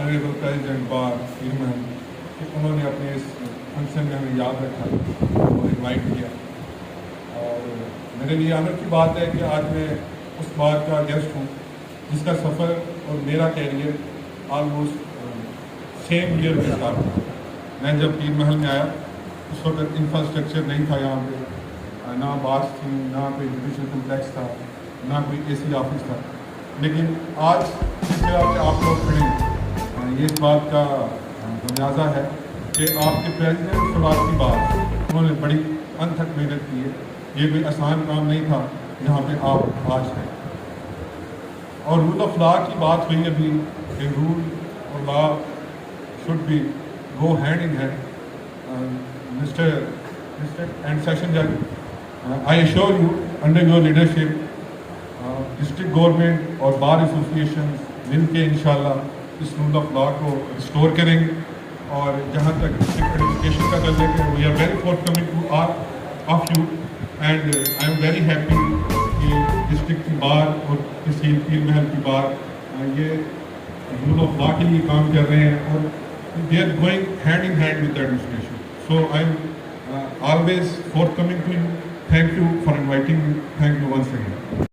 Honourable president بار پیر محل کہ انہوں نے اپنے اس فنکشن میں ہمیں یاد رکھا اور انوائٹ کیا. اور میرے لیے آنر کی بات ہے کہ آج میں اس بات کا گیسٹ ہوں جس کا سفر اور میرا کیریئر آلموسٹ سیم ایئر میں اسٹارٹ ہوا. میں جب پیر محل میں آیا اس وقت انفراسٹرکچر نہیں تھا یہاں پہ، نہ بارس تھی، نہ کوئی جوڈیشل کمپلیکس تھا، نہ کوئی اے سی آفس تھا. لیکن آج جس طرح سے آپ لوگ کھڑے ہیں یہ اس بات کا خمیازہ ہے کہ آپ کے پریزیڈنٹ سراج کی بات انہوں نے بڑی انتھک محنت کی ہے. یہ کوئی آسان کام نہیں تھا جہاں پہ آپ آج ہیں. اور رول آف لا کی بات ہوئی ابھی کہ رول اور law should be go hand in hand. Mister and session جج, I assure you under your leadership district government اور بار ایسوسیشن مل کے انشاءاللہ اس رول آف لا کو ریسٹور کریں گے. اور جہاں تک ڈسٹرکٹ ایڈمنسٹریشن کا تعلق ہے we are very forthcoming to of you and I am very happy کہ ڈسٹرکٹ کی بار اور تحصیل پیر محل کی بار یہ رول آف لا کے لیے کام کر رہے ہیں اور they are going hand in hand with administration. So I am always forthcoming to you. Thank you for inviting me. Thank you once again.